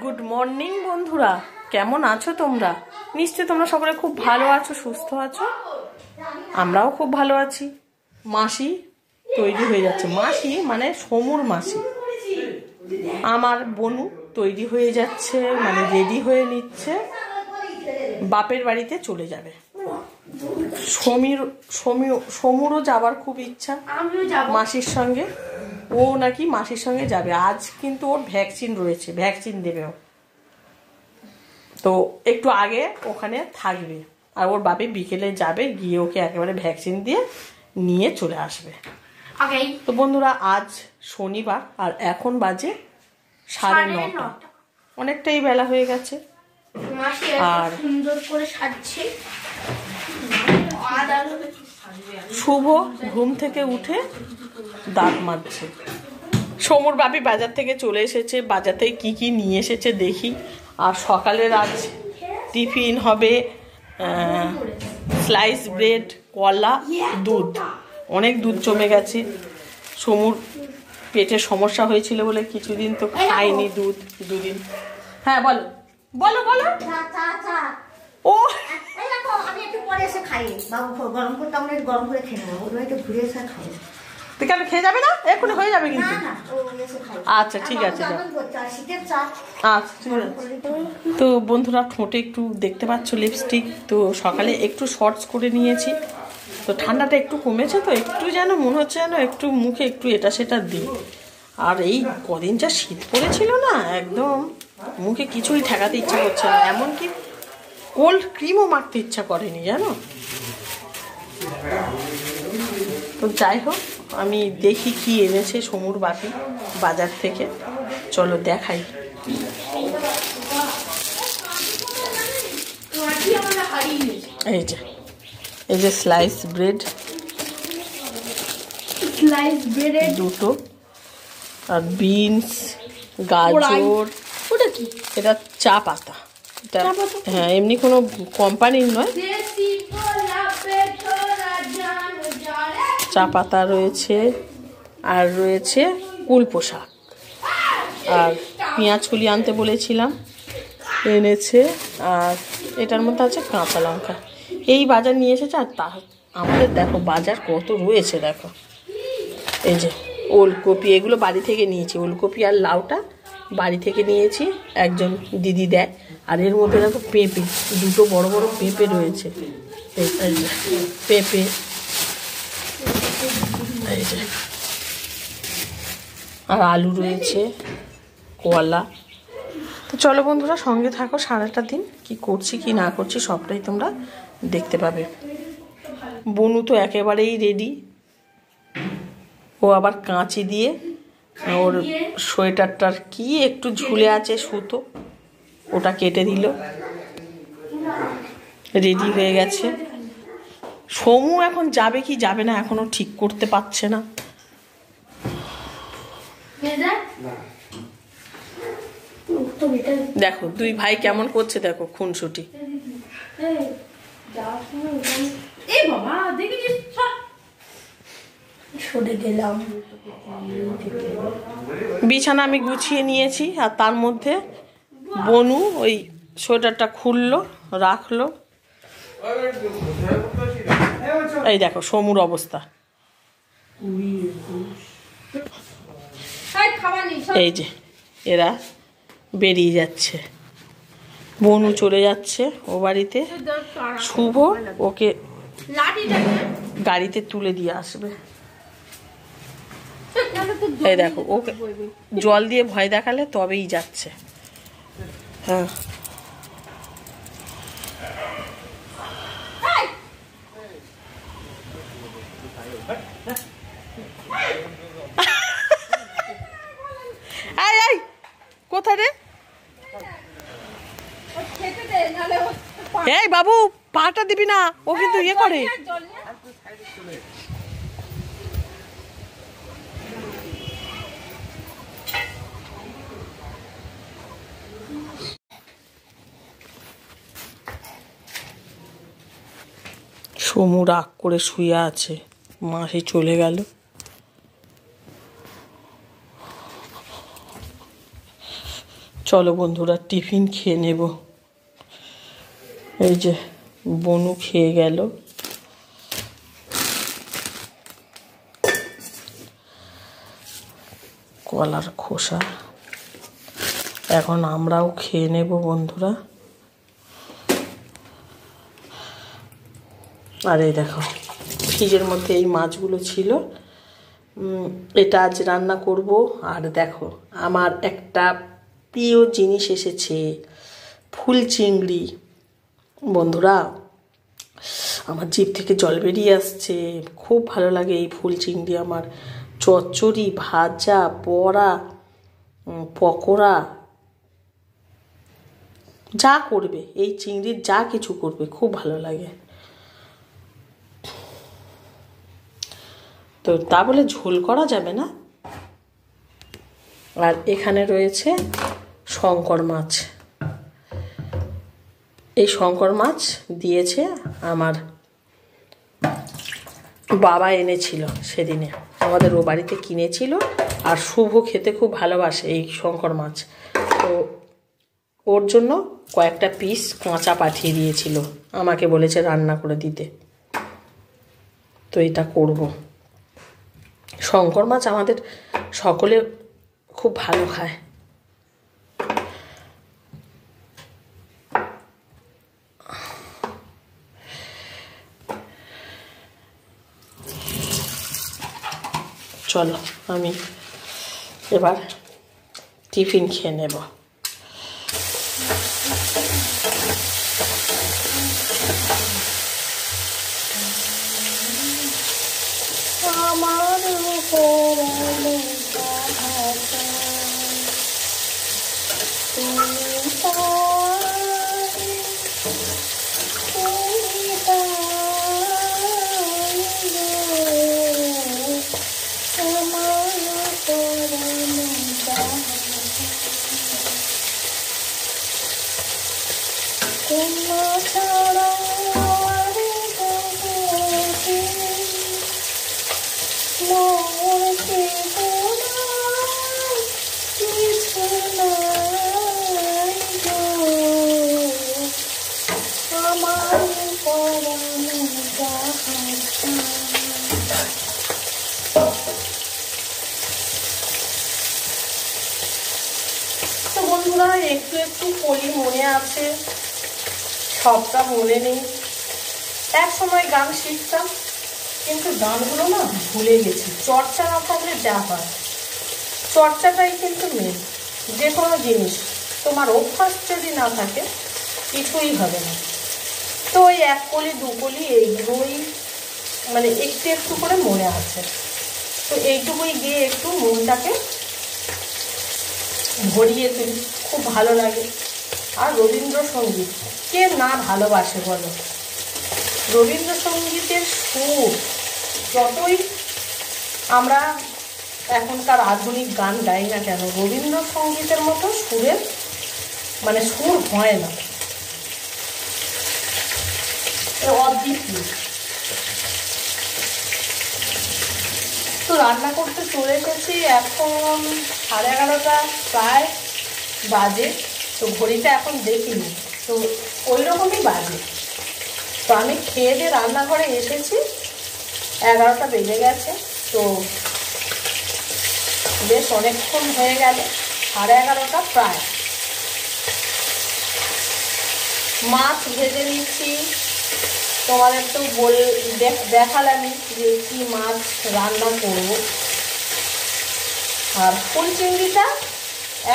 Good morning বন্ধুরা, কেমন আছো তোমরা? নিশ্চয়ই তোমরা সকলে খুব ভালো আছো, সুস্থ আছো। আমরাও খুব ভালো আছি। মাসি তৈরি হয়ে যাচ্ছে, মাসি মানে সমুর মাসি, আমার বনু তৈরি হয়ে যাচ্ছে, মানে রেডি হয়ে নিচ্ছে, বাপের বাড়িতে চলে যাবে। সমুরও যাবার খুব ইচ্ছা মাসির সঙ্গে, ও নাকি মাসির সঙ্গে যাবে। আজ কিন্তু ওর ভ্যাকসিন রয়েছে, ভ্যাকসিন দেবে ও, তো একটু আগে ওখানে থাকবে। আর ওর বাপি বিকেলে যাবে, গিয়ে ওকে একেবারে ভ্যাকসিন দিয়ে নিয়ে চলে আসবে। তো বন্ধুরা, আজ শনিবার আর এখন বাজে 9:30, অনেকটাই বেলা হয়ে গেছে। আর সুন্দর করে সাজছে। শুভ ঘুম থেকে উঠে দাঁত মাজছে। সমুর বাপি বাজার থেকে চলে এসেছে, বাজার থেকে কি কি নিয়ে এসেছে দেখি। আর সকালের আজ টিফিন হবে স্লাইস ব্রেড, কলা, দুধ। অনেক দুধ জমে গেছে। সমুর পেটের সমস্যা হয়েছিল বলে কিছুদিন তো খাইনি দুধ, দুদিন। হ্যাঁ বলো বলো বলো। ও আমি একটু পরে এসে খাই, বাবু গরম করতে আমরা গরম করে খেয়ে নেবো, ওই একটু ঘুরে এসে খাই। কেন খেয়ে যাবে না? এক্ষুনি হয়ে যাবে কিন্তু। আচ্ছা ঠিক আছে, তো বন্ধুরা ঠোঁটে একটু দেখতে পাচ্ছ লিপস্টিক, তো সকালে একটু শর্টস করে নিয়েছি। তো ঠান্ডাটা একটু কমেছে, তো একটু যেন মনে হচ্ছে যেন একটু মুখে একটু এটা সেটা দিই। আর এই কদিন যা শীত পড়েছিল না, একদম মুখে কিছুই ঠেকাতে ইচ্ছা করছে না, এমনকি কোল্ড ক্রিমও মাখতে ইচ্ছা করেনি জানো। তো যাই হোক, আমি দেখি কি এনেছে সমুর বাপি বাজার থেকে, চলো দেখাই। এই যে স্লাইস ব্রেড দুটো, আর বিনস, গাজর, ওটা কি? এটা চা পাতা। এটা হ্যাঁ, এমনি কোনো কোম্পানির নয়, চা পাতা রয়েছে। আর রয়েছে কুল পোশাক, আর পেঁয়াজ কলি আনতে বলেছিলাম, এনেছে। আর এটার মধ্যে আছে কাঁচা লঙ্কা। এই বাজার নিয়ে এসেছে। আর আমাদের দেখো বাজার কত রয়েছে, দেখো এই যে ওলকপি, এগুলো বাড়ি থেকে নিয়েছি। ওলকপি আর লাউটা বাড়ি থেকে নিয়েছি, একজন দিদি দেয়। আর এর মধ্যে দেখো পেঁপে, দুটো বড় বড় পেঁপে রয়েছে, পেঁপে। আর আলু রয়েছে, কলা। তো চলো বন্ধুরা, সঙ্গে থাকো, সারাটা দিন কি করছি কি না করছি সবটাই তোমরা দেখতে পাবে। বনু তো একেবারেই রেডি। ও আবার কাঁচি দিয়ে ওর সোয়েটারটার কি একটু ঝুলে আছে সুতো, ওটা কেটে দিল, রেডি হয়ে গেছে। সমু এখন যাবে কি যাবে না এখনো ঠিক করতে পারছে না। দেখো দুই ভাই কেমন করছে, দেখো খুনসুটি। বিছানা আমি গুছিয়ে নিয়েছি, আর তার মধ্যে বনু ওই সোয়েটারটা খুললো, রাখলো। এই দেখো সমুর অবস্থা, এই যে এরা বেরিয়ে যাচ্ছে। বনু চলে যাচ্ছে ও বাড়িতে, শুভ ওকে গাড়িতে তুলে দিয়ে আসবে। এই দেখো ওকে জল দিয়ে ভয় দেখালে তবেই যাচ্ছে। হ্যাঁ কোথায় রে? এই বাবু পাটা দিবি না, ও কিন্তু ইয়ে করে। সমু রাগ করে শুয়ে আছে, মাসি চলে গেল। চলো বন্ধুরা টিফিন খেয়ে নেব। এই যে বনু খেয়ে গেল। কলার খোসা, এখন আমরাও খেয়ে নেব বন্ধুরা। আর এই দেখো ফ্রিজের মধ্যে এই মাছগুলো ছিল, এটা আজ রান্না করব। আর দেখো আমার একটা প্রিয় জিনিস এসেছে, ফুল চিংড়ি। বন্ধুরা আমার জিভ থেকে জল বেরিয়ে আসছে, খুব ভালো লাগে এই ফুল চিংড়ি আমার। চচ্চড়ি, ভাজা, বড়া, পকোড়া, যা করবে এই চিংড়ির যা কিছু করবে খুব ভালো লাগে। তো তা বলে ঝোল করা যাবে না। আর এখানে রয়েছে শঙ্কর মাছ। এই শঙ্কর মাছ দিয়েছে আমার বাবা, এনেছিল সেদিনে, আমাদের ও বাড়িতে কিনেছিল। আর শুভ খেতে খুব ভালোবাসে এই শঙ্কর মাছ, তো ওর জন্য কয়েকটা পিস কাঁচা পাঠিয়ে দিয়েছিল, আমাকে বলেছে রান্না করে দিতে। তো এটা করব। শঙ্কর মাছ আমাদের সকলে খুব ভালো খায়। চলো আমি এবার টিফিন খেয়ে নেব। বন্ধুরা একটু একটু কলি মনে আছে, সবটা মনে নেই। এক সময় গান শিখতাম, কিন্তু গানগুলো না ভুলে গেছি। চর্চা না থাকলে যা হয়, চর্চাটাই কিন্তু মেন। যে কোনো জিনিস তোমার অভ্যাস যদি না থাকে কিছুই হবে না। তো ওই এক কলি দু কলি এইগুলোই মানে একটু একটু করে মনে আছে। তো এইটুকুই গিয়ে একটু মনটাকে ভরিয়ে তুলি, খুব ভালো লাগে। আর রবীন্দ্রসঙ্গীত কে না ভালোবাসে বলো? রবীন্দ্রসঙ্গীতের সুর, যতই আমরা এখনকার আধুনিক গান গাই না কেন, রবীন্দ্রসঙ্গীতের মতো সুরের মানে সুর হয় না, অদ্বিতীয়। তো রান্না করতে চলে এসেছি, এখন 11:30 প্রায় বাজে। তো ঘড়িটা এখন দেখিনি, তো ওই রকমই বাজে। তো আমি খেয়ে দিয়ে রান্নাঘরে এসেছি, 11টা বেজে গেছে। তো বেশ অনেকক্ষণ হয়ে গেল, 11:30 প্রায়। মাছ ভেজে নিচ্ছি, তোমাদের তো দেখালামই যে কি মাছ রান্না করব। আর ফুল চিংড়িটা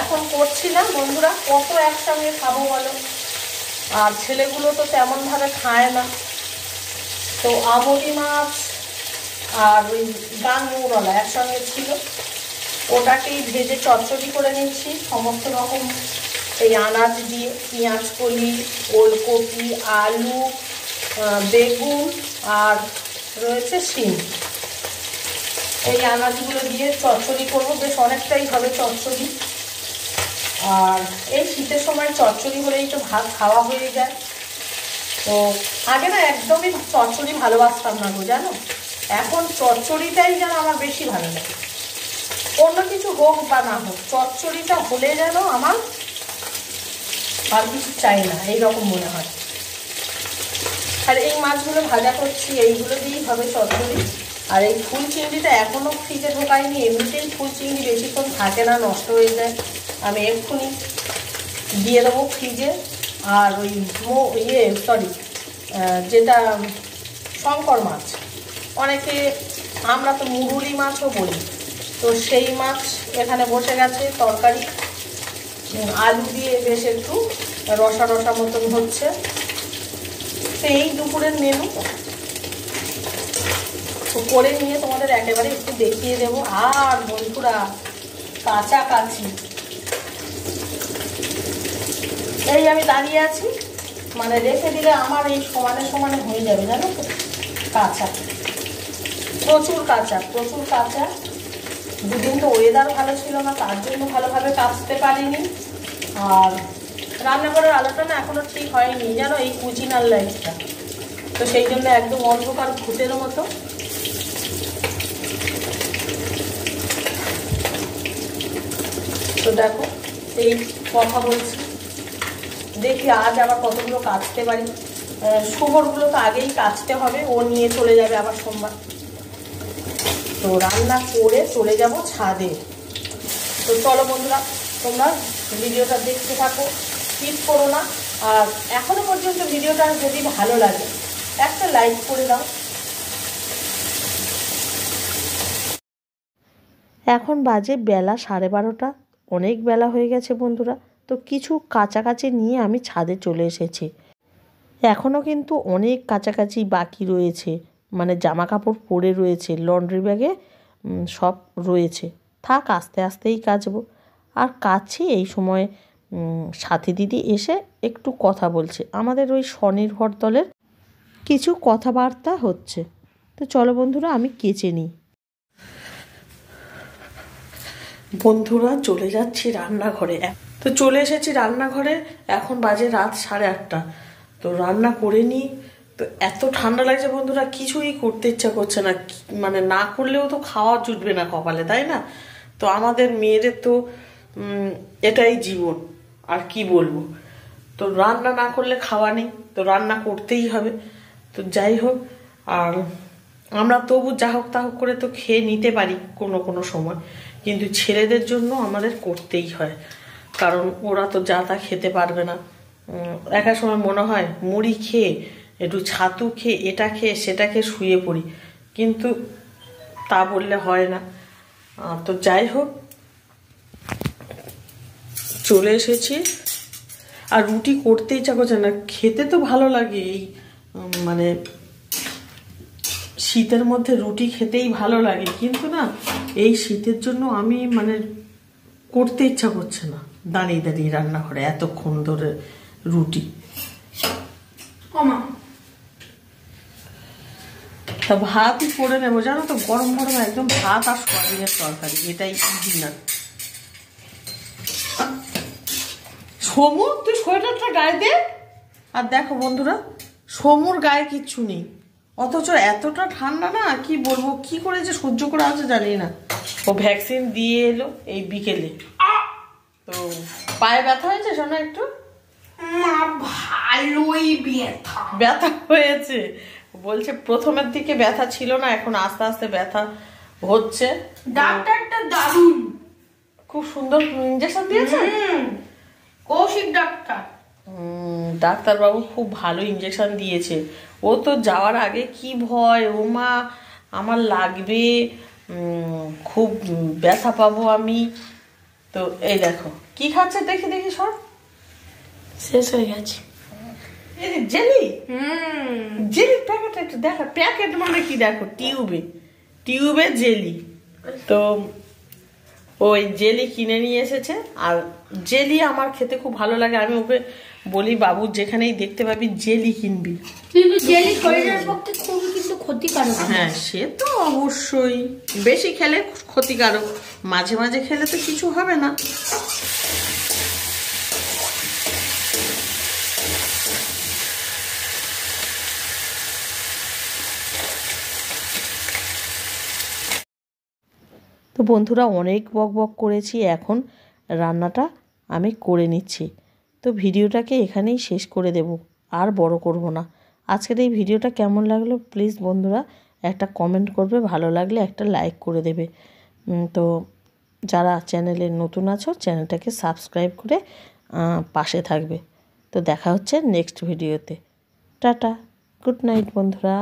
এখন করছি না বন্ধুরা, কত একসঙ্গে খাবো বলো? আর ছেলেগুলো তো তেমনভাবে খায় না। তো আমুদি মাছ আর ওই গান মৌরলা একসঙ্গে ছিল, ওটাকেই ভেজে চচ্চড়ি করে নিচ্ছি সমস্ত রকম এই আনাজ দিয়ে, পেঁয়াজ কলি, ওলকপি, আলু, বেগুন আর রয়েছে শিম। এই আনাজগুলো দিয়ে চচ্চড়ি করবো, বেশ অনেকটাই হবে চচ্চড়ি। আর এই শীতের সময় চচ্চড়ি হলেই তো ভাত খাওয়া হয়ে যায়। তো আগে না একদমই চচ্চড়ি ভালোবাসতাম না গো, জানো। এখন চচ্চড়িটাই যেন আমার বেশি ভালো লাগে, অন্য কিছু হোক বা না হোক, চচ্চড়িটা হলে যেন আমার আর কিছু চাই না, এইরকম মনে হয়। আর এই মাছগুলো ভাজা করছি, এইগুলো দিয়েই হবে চচ্চড়ি। আর এই ফুল চিংড়িটা এখনও ফ্রিজে ঢোকায়নি, এমনিতেই ফুল চিংড়ি বেশিক্ষণ থাকে না, নষ্ট হয়ে যায়। আমি এক্ষুনি দিয়ে দেবো ফ্রিজে। আর ওই যেটা শঙ্কর মাছ, অনেকে আমরা তো মুরুলি মাছও বলি, তো সেই মাছ এখানে বসে গেছে তরকারি, আলু দিয়ে বেশ একটু রসা রসা মতন হচ্ছে। তো এই দুপুরের মেনু করে নিয়ে তোমাদের একেবারে একটু দেখিয়ে দেবো। আর বন্ধুরা, কাছাকাছি এই আমি দাঁড়িয়ে আছি, মানে রেখে দিলে আমার এই সমানে সমানে হয়ে যাবে, জানো তো। কাঁচা, প্রচুর কাঁচা, প্রচুর কাঁচা। দুদিন তো ওয়েদার ভালো ছিল না, তার জন্য ভালোভাবে কাচতে পারিনি। আর রান্নাঘরের আলোটা না এখনো ঠিক হয়নি, জানো, এই কুচিনার লাইটটা, তো সেই জন্য একদম অন্ধকার ভূতের মতো। তো দেখো, এই কথা বলছি, দেখি আজ আবার কতগুলো কাচতে পারি। শুভরগুলো তো আগেই কাচতে হবে, ও নিয়ে চলে যাবে আবার সোমবার। তো রান্না করে চলে যাব ছাদে। তো চলো বন্ধুরা, তোমরা ভিডিওটা দেখতে থাকো, স্কিপ করো না। আর এখনো পর্যন্ত ভিডিওটা যদি ভালো লাগে একটা লাইক করে দাও। এখন বাজে বেলা 12:30, অনেক বেলা হয়ে গেছে বন্ধুরা। তো কিছু কাছাকাছি নিয়ে আমি ছাদে চলে এসেছি। এখনও কিন্তু অনেক কাছাকাছি বাকি রয়েছে, মানে জামা কাপড় পরে রয়েছে, লন্ড্রি ব্যাগে সব রয়েছে। থাক, আস্তে আস্তেই কাচবো। আর কাছে এই সময় সাথী দিদি এসে একটু কথা বলছে, আমাদের ওই স্বনির্ভর দলের কিছু কথাবার্তা হচ্ছে। তো চলো বন্ধুরা, আমি কেচে নিই। বন্ধুরা, চলে যাচ্ছি রান্নাঘরে। তো চলে এসেছি রান্নাঘরে, এখন বাজে রাত 8:30। তো রান্না করে নিই। তো এত ঠান্ডা লাগছে বন্ধুরা, কিছুই করতে ইচ্ছা করছে না, মানে না করলেও তো খাওয়া জুটবে না কপালে, তাই না? তো আমাদের মেয়েদের তো এটাই জীবন, আর কি বলবো। তো রান্না না করলে খাওয়া নেই, তো রান্না করতেই হবে। তো যাই হোক, আর আমরা তবু যা হোক তা হোক করে তো খেয়ে নিতে পারি কোনো কোনো সময়, কিন্তু ছেলেদের জন্য আমাদের করতেই হয়, কারণ ওরা তো যা তা খেতে পারবে না। একটা সময় মনে হয় মুড়ি খেয়ে, একটু ছাতু খেয়ে, এটা খেয়ে সেটা খেয়ে শুয়ে পড়ি, কিন্তু তা বললে হয় না। তো যাই হোক, চলে এসেছি। আর রুটি করতে ইচ্ছা করছে না, খেতে তো ভালো লাগে, এই মানে শীতের মধ্যে রুটি খেতেই ভালো লাগে, কিন্তু না এই শীতের জন্য আমি মানে করতে ইচ্ছা করছে না দাঁড়িয়ে দাঁড়িয়ে রান্নাঘরে এতক্ষণ ধরে রুটি। তা ভাতই করে নেবো, জানো তো, গরম গরম একদম ভাত আর সয়াবিনের তরকারি, এটাই ইজি না। সমু, তুই সোয়েটারটা গায়ে দে। আর দেখো বন্ধুরা, সমুর গায়ে কিচ্ছু নেই, অথচ এতটা ঠান্ডা না, কি বলবো, কি করে যে সহ্য করে আছে জানি না। ও ভ্যাকসিন দিয়ে এলো এই বিকেলে। তো পায়ে ব্যথা হয়েছে শোনা একটু? ভালোই ব্যথা ব্যথা হয়েছে বলছে, প্রথমের দিকে ব্যথা ছিল না, এখন আস্তে আস্তে ব্যথা হচ্ছে। ডাক্তারটা দারুণ, খুব সুন্দর ইঞ্জেকশন দিয়েছে কৌশিক ডাক্তার। ডাক্তারবাবু খুব ভালো ইঞ্জেকশন দিয়েছে। ও তো যাওয়ার আগে কি ভয়, ও মা আমার লাগবে, খুব ব্যথা পাবো আমি। তো এই দেখো কি খাচ্ছে, দেখি দেখি সব শেষ হয়ে গেছে। এই জেলি, জেলির প্যাকেট একটু দেখো, প্যাকেট মানে কি দেখো, টিউবে জেলি। তো ওই জেলি কিনে নিয়ে এসেছে, আর জেলি আমার খেতে খুব ভালো লাগে। আমি ওকে বলি, বাবু যেখানেই দেখতে পাবি জেলি কিনবি, কিন্তু জেলি শরীরের পক্ষে খুবই কিন্তু ক্ষতিকারক। হ্যাঁ সে তো অবশ্যই, বেশি খেলে ক্ষতিকারক, মাঝে মাঝে খেলে তো কিছু হবে না। তো বন্ধুরা, অনেক বক বক করেছি, এখন রান্নাটা আমি করে নিচ্ছি। তো তো ভিডিওটাকে এখানেই শেষ করে দেব, আর বড় করব না। আজকের এই ভিডিওটা কেমন লাগলো প্লিজ বন্ধুরা একটা কমেন্ট করবে, ভালো লাগলে একটা লাইক করে দেবে। তো যারা চ্যানেলে নতুন আছো চ্যানেলটাকে সাবস্ক্রাইব করে পাশে থাকবে। তো দেখা হচ্ছে নেক্সট ভিডিওতে। টাটা, গুড নাইট বন্ধুরা।